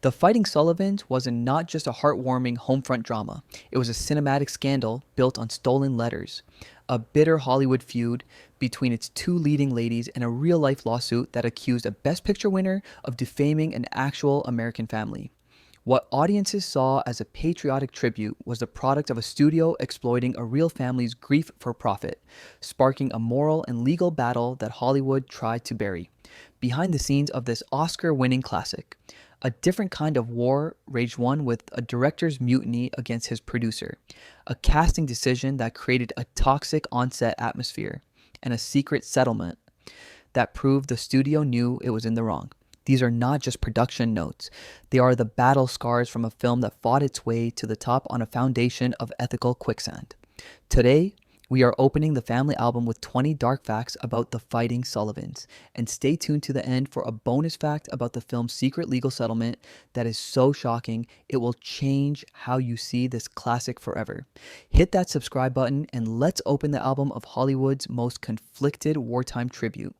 The Fighting Sullivans was not just a heartwarming homefront drama, it was a cinematic scandal built on stolen letters, a bitter Hollywood feud between its two leading ladies, and a real life lawsuit that accused a Best Picture winner of defaming an actual American family. What audiences saw as a patriotic tribute was the product of a studio exploiting a real family's grief for profit, sparking a moral and legal battle that Hollywood tried to bury. Behind the scenes of this Oscar winning classic, a different kind of war raged one with a director's mutiny against his producer, a casting decision that created a toxic on-set atmosphere, and a secret settlement that proved the studio knew it was in the wrong. These are not just production notes. They are the battle scars from a film that fought its way to the top on a foundation of ethical quicksand. Today, we are opening the family album with 20 dark facts about the Fighting Sullivans, and stay tuned to the end for a bonus fact about the film's secret legal settlement that is so shocking it will change how you see this classic forever. Hit that subscribe button and let's open the album of Hollywood's most conflicted wartime tribute.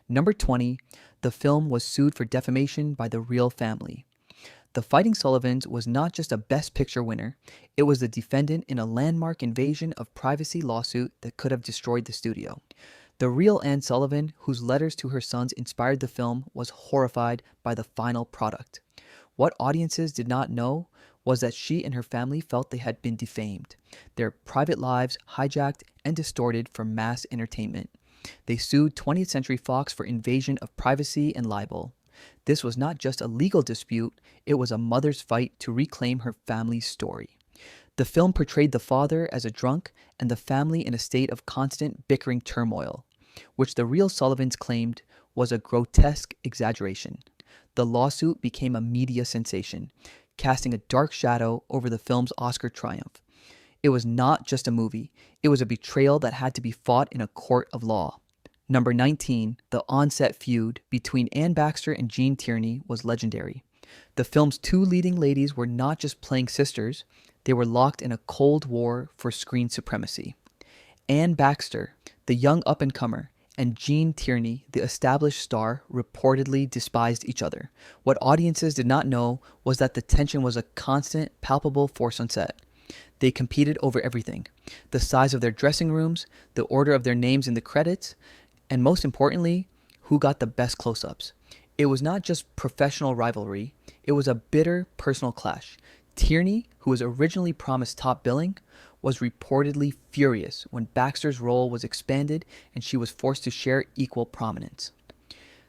Number 20, the film was sued for defamation by the real family. The Fighting Sullivans was not just a Best Picture winner, it was the defendant in a landmark invasion of privacy lawsuit that could have destroyed the studio. The real Anne Sullivan, whose letters to her sons inspired the film, was horrified by the final product. What audiences did not know was that she and her family felt they had been defamed, their private lives hijacked and distorted for mass entertainment. They sued 20th Century Fox for invasion of privacy and libel. This was not just a legal dispute, it was a mother's fight to reclaim her family's story. The film portrayed the father as a drunk and the family in a state of constant bickering turmoil, which the real Sullivans claimed was a grotesque exaggeration. The lawsuit became a media sensation, casting a dark shadow over the film's Oscar triumph. It was not just a movie, it was a betrayal that had to be fought in a court of law. Number 19, the on-set feud between Anne Baxter and Jean Tierney was legendary. The film's two leading ladies were not just playing sisters, they were locked in a cold war for screen supremacy. Anne Baxter, the young up-and-comer, and Jean Tierney, the established star, reportedly despised each other. What audiences did not know was that the tension was a constant, palpable force on set. They competed over everything: the size of their dressing rooms, the order of their names in the credits, and most importantly, who got the best close-ups. It was not just professional rivalry, it was a bitter personal clash. Tierney, who was originally promised top billing, was reportedly furious when Baxter's role was expanded and she was forced to share equal prominence.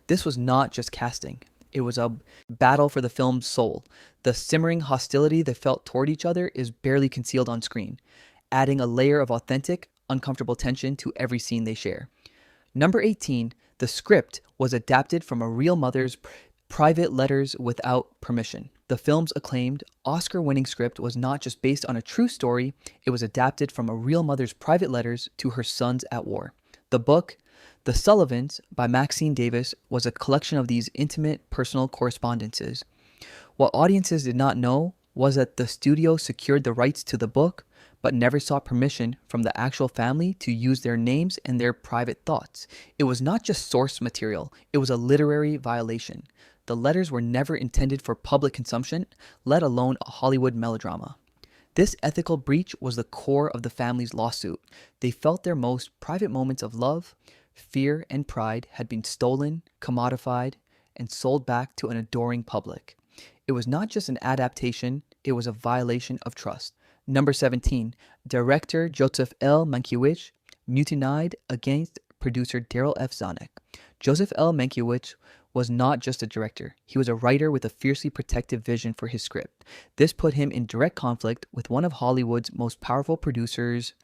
This was not just casting. It was a battle for the film's soul. The simmering hostility they felt toward each other is barely concealed on screen, adding a layer of authentic, uncomfortable tension to every scene they share. Number 18, the script was adapted from a real mother's private letters without permission. The film's acclaimed, Oscar-winning script was not just based on a true story, it was adapted from a real mother's private letters to her sons at war. The book, The Sullivans, by Maxine Davis, was a collection of these intimate, personal correspondences. What audiences did not know was that the studio secured the rights to the book, but never sought permission from the actual family to use their names and their private thoughts. It was not just source material, it was a literary violation. The letters were never intended for public consumption, let alone a Hollywood melodrama. This ethical breach was the core of the family's lawsuit. They felt their most private moments of love, fear, and pride had been stolen, commodified, and sold back to an adoring public. It was not just an adaptation, it was a violation of trust. Number 17, director Joseph L. Mankiewicz mutinied against producer Darryl F. Zanuck. Joseph L. Mankiewicz was not just a director, he was a writer with a fiercely protective vision for his script. This put him in direct conflict with one of Hollywood's most powerful producers,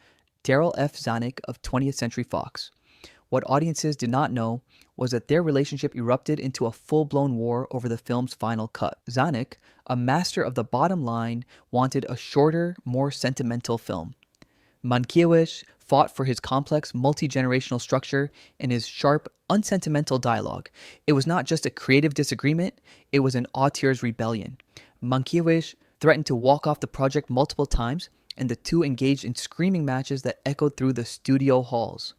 Darryl F. Zanuck of 20th Century Fox. What audiences did not know was that their relationship erupted into a full-blown war over the film's final cut. Zanuck, a master of the bottom line, wanted a shorter, more sentimental film. Mankiewicz fought for his complex, multi-generational structure and his sharp, unsentimental dialogue. It was not just a creative disagreement, it was an auteur's rebellion. Mankiewicz threatened to walk off the project multiple times, and the two engaged in screaming matches that echoed through the studio halls.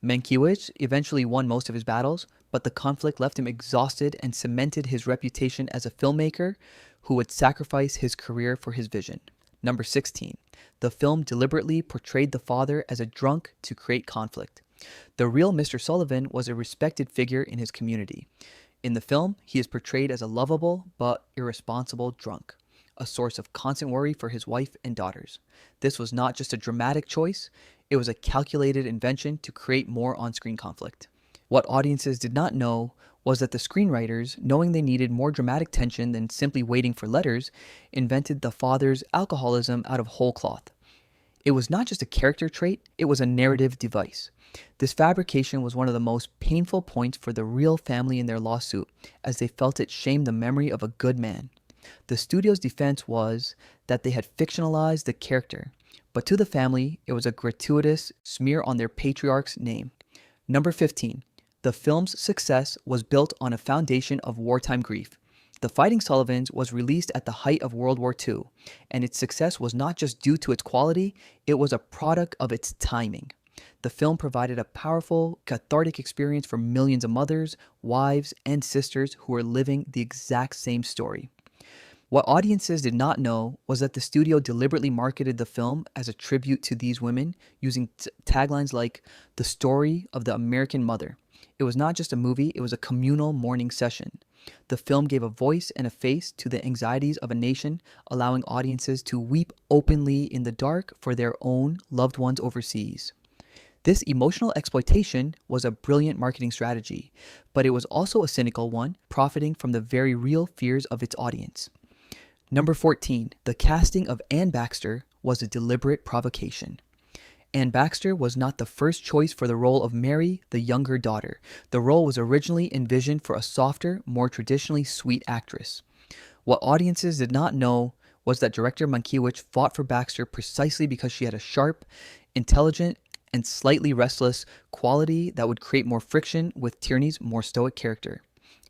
Mankiewicz eventually won most of his battles, but the conflict left him exhausted and cemented his reputation as a filmmaker who would sacrifice his career for his vision. Number 16. The film deliberately portrayed the father as a drunk to create conflict. The real Mr. Sullivan was a respected figure in his community. In the film, he is portrayed as a lovable but irresponsible drunk, a source of constant worry for his wife and daughters. This was not just a dramatic choice, it was a calculated invention to create more on-screen conflict. What audiences did not know was that the screenwriters, knowing they needed more dramatic tension than simply waiting for letters, invented the father's alcoholism out of whole cloth. It was not just a character trait, it was a narrative device. This fabrication was one of the most painful points for the real family in their lawsuit, as they felt it shamed the memory of a good man. The studio's defense was that they had fictionalized the character, but to the family, it was a gratuitous smear on their patriarch's name. Number 15. The film's success was built on a foundation of wartime grief. The Fighting Sullivans was released at the height of World War II, and its success was not just due to its quality, it was a product of its timing. The film provided a powerful, cathartic experience for millions of mothers, wives, and sisters who were living the exact same story. What audiences did not know was that the studio deliberately marketed the film as a tribute to these women, using taglines like "the story of the American mother." It was not just a movie, it was a communal mourning session. The film gave a voice and a face to the anxieties of a nation, allowing audiences to weep openly in the dark for their own loved ones overseas. This emotional exploitation was a brilliant marketing strategy, but it was also a cynical one, profiting from the very real fears of its audience. Number 14. The casting of Anne Baxter was a deliberate provocation. Anne Baxter was not the first choice for the role of Mary, the younger daughter. The role was originally envisioned for a softer, more traditionally sweet actress. What audiences did not know was that director Mankiewicz fought for Baxter precisely because she had a sharp, intelligent, and slightly restless quality that would create more friction with Tierney's more stoic character.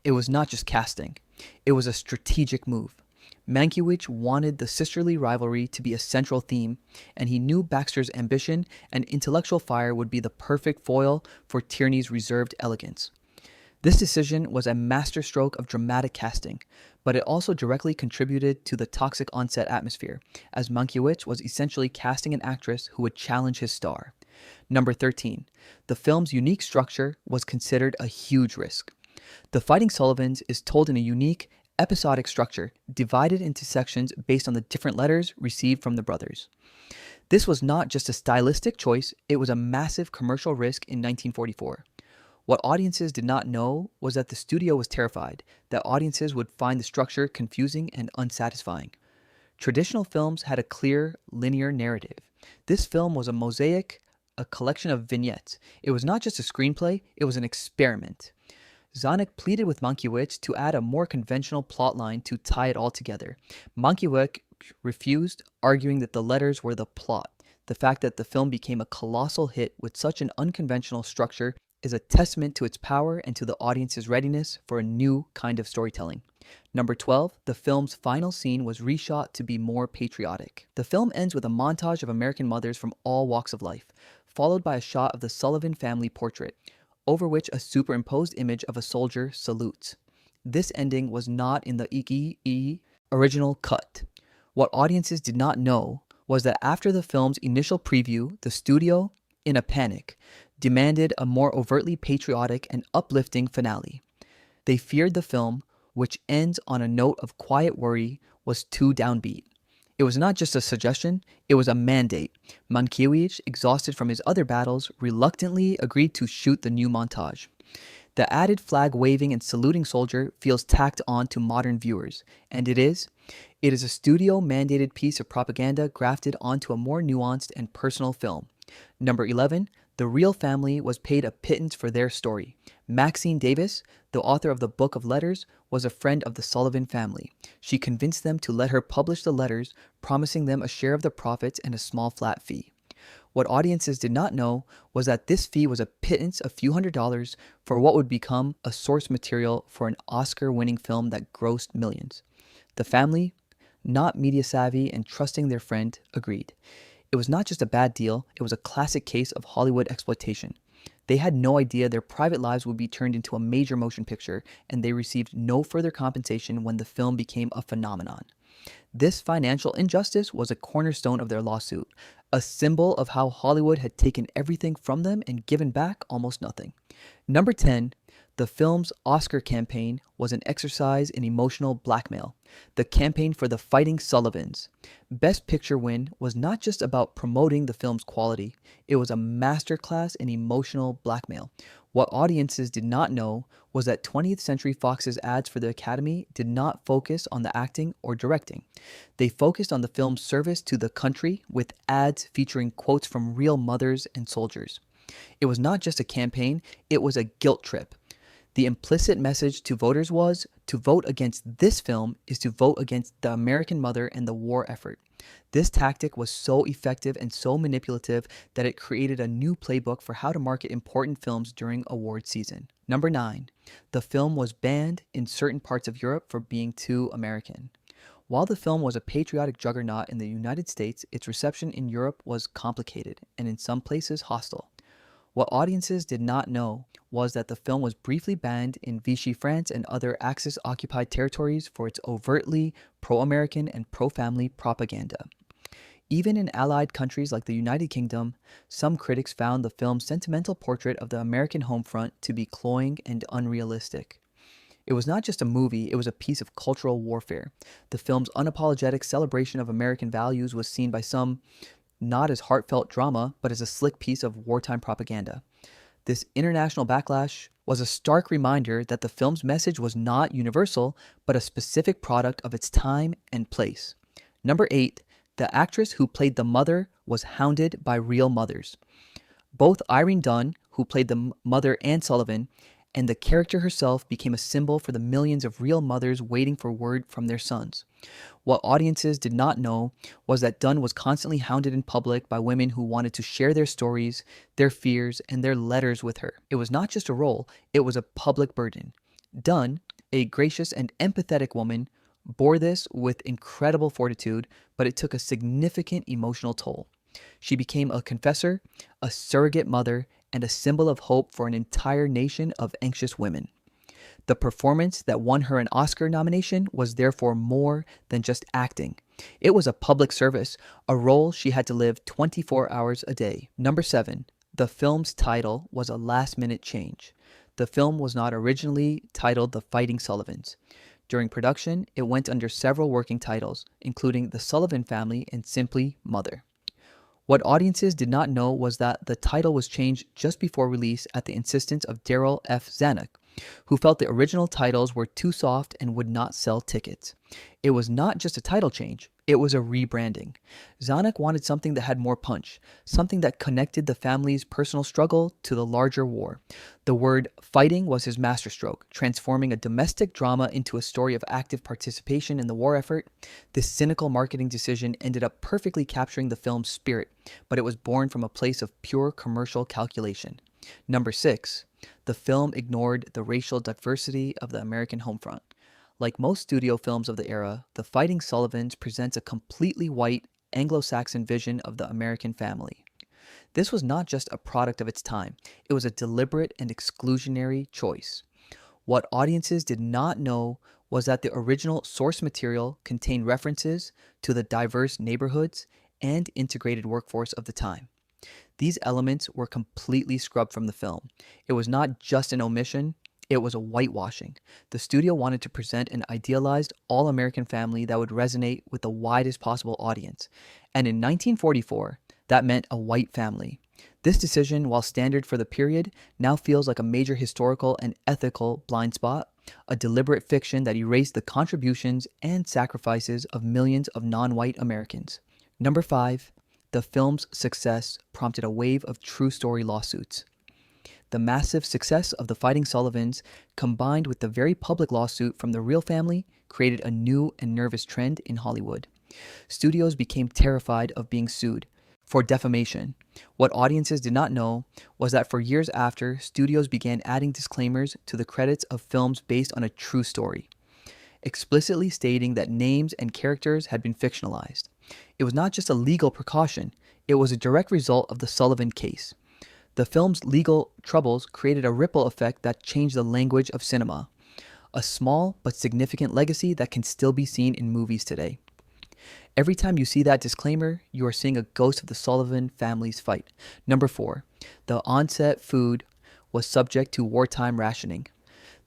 It was not just casting. It was a strategic move. Mankiewicz wanted the sisterly rivalry to be a central theme, and he knew Baxter's ambition and intellectual fire would be the perfect foil for Tierney's reserved elegance. This decision was a masterstroke of dramatic casting, but it also directly contributed to the toxic on-set atmosphere, as Mankiewicz was essentially casting an actress who would challenge his star. Number 13. The film's unique structure was considered a huge risk. The Fighting Sullivans is told in a unique, episodic structure, divided into sections based on the different letters received from the brothers. This was not just a stylistic choice, it was a massive commercial risk in 1944. What audiences did not know was that the studio was terrified that audiences would find the structure confusing and unsatisfying. Traditional films had a clear, linear narrative. This film was a mosaic, a collection of vignettes. It was not just a screenplay, it was an experiment. Zanuck pleaded with Mankiewicz to add a more conventional plotline to tie it all together. Mankiewicz refused, arguing that the letters were the plot. The fact that the film became a colossal hit with such an unconventional structure is a testament to its power and to the audience's readiness for a new kind of storytelling. Number 12, the film's final scene was reshot to be more patriotic. The film ends with a montage of American mothers from all walks of life, followed by a shot of the Sullivan family portrait, over which a superimposed image of a soldier salutes. This ending was not in the EE original cut. What audiences did not know was that after the film's initial preview, the studio, in a panic, demanded a more overtly patriotic and uplifting finale. They feared the film, which ends on a note of quiet worry, was too downbeat. It was not just a suggestion, it was a mandate. Mankiewicz, exhausted from his other battles, reluctantly agreed to shoot the new montage. The added flag-waving and saluting soldier feels tacked on to modern viewers, and it is. It is a studio-mandated piece of propaganda grafted onto a more nuanced and personal film. Number 11, the real family was paid a pittance for their story. Maxine Davis, the author of the Book of Letters, was a friend of the Sullivan family. She convinced them to let her publish the letters, promising them a share of the profits and a small flat fee. What audiences did not know was that this fee was a pittance of a few $100s for what would become a source material for an Oscar-winning film that grossed millions. The family, not media savvy and trusting their friend, agreed. It was not just a bad deal, it was a classic case of Hollywood exploitation. They had no idea their private lives would be turned into a major motion picture, and they received no further compensation when the film became a phenomenon. This financial injustice was a cornerstone of their lawsuit, a symbol of how Hollywood had taken everything from them and given back almost nothing. Number 10, the film's Oscar campaign was an exercise in emotional blackmail. The campaign for the Fighting Sullivans. Best Picture win was not just about promoting the film's quality, it was a masterclass in emotional blackmail. What audiences did not know was that 20th Century Fox's ads for the Academy did not focus on the acting or directing. They focused on the film's service to the country with ads featuring quotes from real mothers and soldiers. It was not just a campaign, it was a guilt trip. The implicit message to voters was, to vote against this film is to vote against the American mother and the war effort. This tactic was so effective and so manipulative that it created a new playbook for how to market important films during award season. Number 9. The film was banned in certain parts of Europe for being too American. While the film was a patriotic juggernaut in the United States, its reception in Europe was complicated and in some places hostile. What audiences did not know was that the film was briefly banned in Vichy France and other Axis-occupied territories for its overtly pro-American and pro-family propaganda. Even in allied countries like the United Kingdom, some critics found the film's sentimental portrait of the American home front to be cloying and unrealistic. It was not just a movie, it was a piece of cultural warfare. The film's unapologetic celebration of American values was seen by some not as heartfelt drama, but as a slick piece of wartime propaganda. This international backlash was a stark reminder that the film's message was not universal, but a specific product of its time and place. Number 8, the actress who played the mother was hounded by real mothers. Both Irene Dunne, who played the mother Anne Sullivan, and the character herself became a symbol for the millions of real mothers waiting for word from their sons. What audiences did not know was that Dunne was constantly hounded in public by women who wanted to share their stories, their fears, and their letters with her. It was not just a role, it was a public burden. Dunne, a gracious and empathetic woman, bore this with incredible fortitude, but it took a significant emotional toll. She became a confessor, a surrogate mother, and a symbol of hope for an entire nation of anxious women. The performance that won her an Oscar nomination was therefore more than just acting. It was a public service, a role she had to live 24 hours a day. Number 7. The film's title was a last-minute change. The film was not originally titled The Fighting Sullivans. During production, it went under several working titles, including The Sullivan Family and simply Mother. What audiences did not know was that the title was changed just before release at the insistence of Daryl F. Zanuck, who felt the original titles were too soft and would not sell tickets. It was not just a title change, it was a rebranding. Zanuck wanted something that had more punch, something that connected the family's personal struggle to the larger war. The word fighting was his masterstroke, transforming a domestic drama into a story of active participation in the war effort. This cynical marketing decision ended up perfectly capturing the film's spirit, but it was born from a place of pure commercial calculation. Number 6. The film ignored the racial diversity of the American homefront. Like most studio films of the era, The Fighting Sullivans presents a completely white, Anglo-Saxon vision of the American family. This was not just a product of its time, it was a deliberate and exclusionary choice. What audiences did not know was that the original source material contained references to the diverse neighborhoods and integrated workforce of the time. These elements were completely scrubbed from the film. It was not just an omission, it was a whitewashing. The studio wanted to present an idealized all-American family that would resonate with the widest possible audience. And in 1944, that meant a white family. This decision, while standard for the period, now feels like a major historical and ethical blind spot, a deliberate fiction that erased the contributions and sacrifices of millions of non-white Americans. Number 5. The film's success prompted a wave of true story lawsuits. The massive success of The Fighting Sullivans, combined with the very public lawsuit from the real family, created a new and nervous trend in Hollywood. Studios became terrified of being sued for defamation. What audiences did not know was that for years after, studios began adding disclaimers to the credits of films based on a true story, explicitly stating that names and characters had been fictionalized. It was not just a legal precaution, it was a direct result of the Sullivan case. The film's legal troubles created a ripple effect that changed the language of cinema, a small but significant legacy that can still be seen in movies today. Every time you see that disclaimer, you are seeing a ghost of the Sullivan family's fight. Number 4. The on-set food was subject to wartime rationing.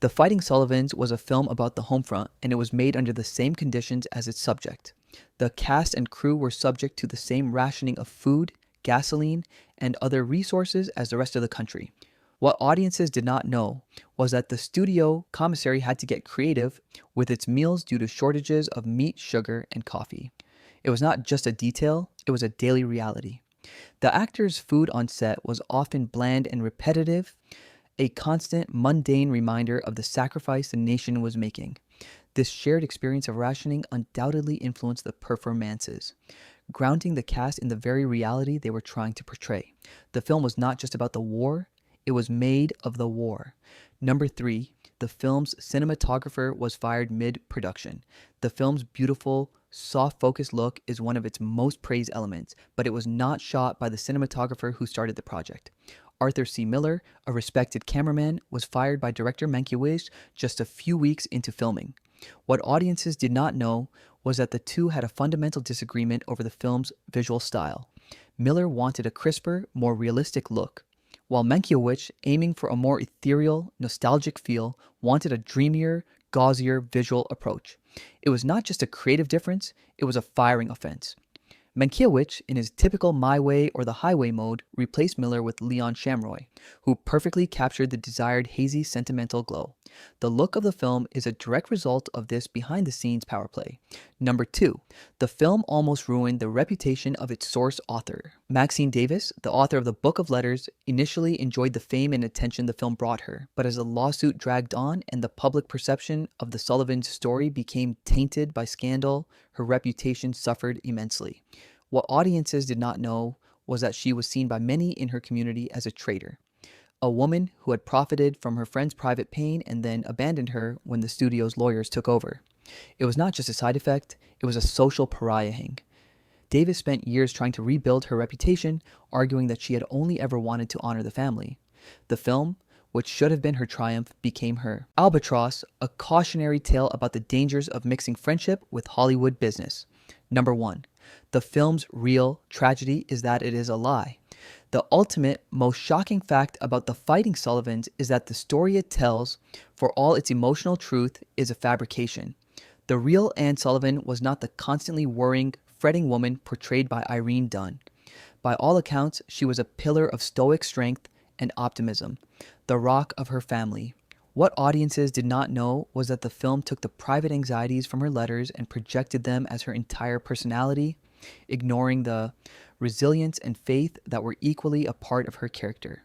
The Fighting Sullivans was a film about the home front, and it was made under the same conditions as its subject. The cast and crew were subject to the same rationing of food, gasoline, and other resources as the rest of the country. What audiences did not know was that the studio commissary had to get creative with its meals due to shortages of meat, sugar, and coffee. It was not just a detail, it was a daily reality. The actors' food on set was often bland and repetitive, a constant, mundane reminder of the sacrifice the nation was making. This shared experience of rationing undoubtedly influenced the performances, grounding the cast in the very reality they were trying to portray. The film was not just about the war, it was made of the war. Number 3, the film's cinematographer was fired mid-production. The film's beautiful, soft-focus look is one of its most praised elements, but it was not shot by the cinematographer who started the project. Arthur C. Miller, a respected cameraman, was fired by director Mankiewicz just a few weeks into filming. What audiences did not know was that the two had a fundamental disagreement over the film's visual style. Miller wanted a crisper, more realistic look, while Mankiewicz, aiming for a more ethereal, nostalgic feel, wanted a dreamier, gauzier visual approach. It was not just a creative difference, it was a firing offense. Mankiewicz, in his typical My Way or the Highway mode, replaced Miller with Leon Shamroy, who perfectly captured the desired hazy, sentimental glow. The look of the film is a direct result of this behind-the-scenes power play. Number 2, the film almost ruined the reputation of its source author. Maxine Davis, the author of the Book of Letters, initially enjoyed the fame and attention the film brought her, but as the lawsuit dragged on and the public perception of the Sullivan story became tainted by scandal, her reputation suffered immensely. What audiences did not know was that she was seen by many in her community as a traitor, a woman who had profited from her friend's private pain and then abandoned her when the studio's lawyers took over. It was not just a side effect, it was a social pariahing. Davis spent years trying to rebuild her reputation, arguing that she had only ever wanted to honor the family. The film, which should have been her triumph, became her albatross, a cautionary tale about the dangers of mixing friendship with Hollywood business. Number 1. The film's real tragedy is that it is a lie. The ultimate, most shocking fact about the Fighting Sullivans is that the story it tells, for all its emotional truth, is a fabrication. The real Anne Sullivan was not the constantly worrying, fretting woman portrayed by Irene Dunne. By all accounts, she was a pillar of stoic strength and optimism, the rock of her family. What audiences did not know was that the film took the private anxieties from her letters and projected them as her entire personality, ignoring the resilience and faith that were equally a part of her character.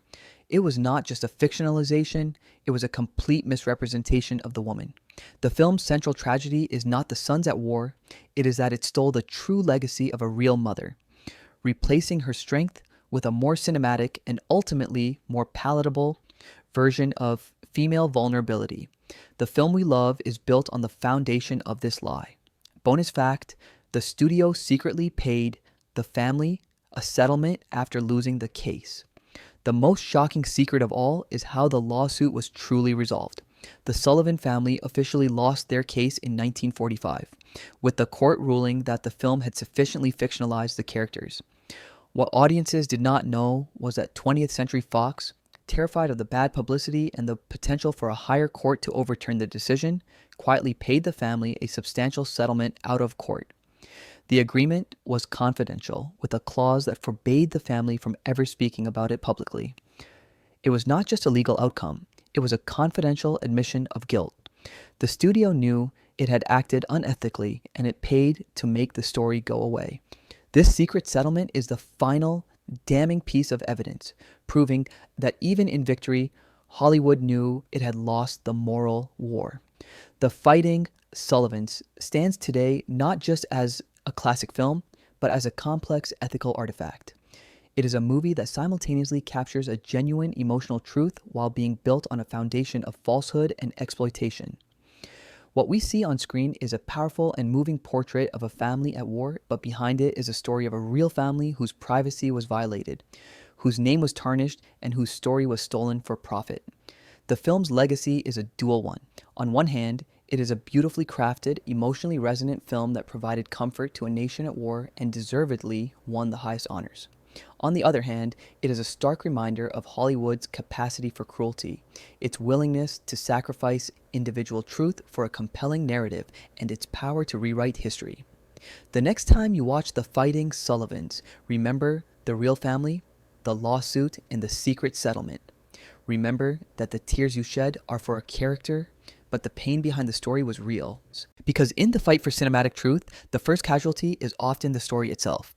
It was not just a fictionalization, it was a complete misrepresentation of the woman. The film's central tragedy is not the sons at war, it is that it stole the true legacy of a real mother, replacing her strength with a more cinematic and ultimately more palatable version of female vulnerability. The film we love is built on the foundation of this lie. Bonus fact, the studio secretly paid the family a settlement after losing the case. The most shocking secret of all is how the lawsuit was truly resolved. The Sullivan family officially lost their case in 1945, with the court ruling that the film had sufficiently fictionalized the characters. What audiences did not know was that 20th Century Fox, terrified of the bad publicity and the potential for a higher court to overturn the decision, quietly paid the family a substantial settlement out of court. The agreement was confidential, with a clause that forbade the family from ever speaking about it publicly. It was not just a legal outcome, it was a confidential admission of guilt. The studio knew it had acted unethically, and it paid to make the story go away. This secret settlement is the final, damning piece of evidence, proving that even in victory, Hollywood knew it had lost the moral war. The Fighting Sullivans stands today not just as a classic film, but as a complex ethical artifact. It is a movie that simultaneously captures a genuine emotional truth while being built on a foundation of falsehood and exploitation. What we see on screen is a powerful and moving portrait of a family at war, but behind it is a story of a real family whose privacy was violated, whose name was tarnished and whose story was stolen for profit. The film's legacy is a dual one. On one hand, it is a beautifully crafted, emotionally resonant film that provided comfort to a nation at war and deservedly won the highest honors. On the other hand, it is a stark reminder of Hollywood's capacity for cruelty, its willingness to sacrifice individual truth for a compelling narrative, and its power to rewrite history. The next time you watch The Fighting Sullivans, remember the real family, the lawsuit, and the secret settlement. Remember that the tears you shed are for a character, but the pain behind the story was real. Because in the fight for cinematic truth, the first casualty is often the story itself.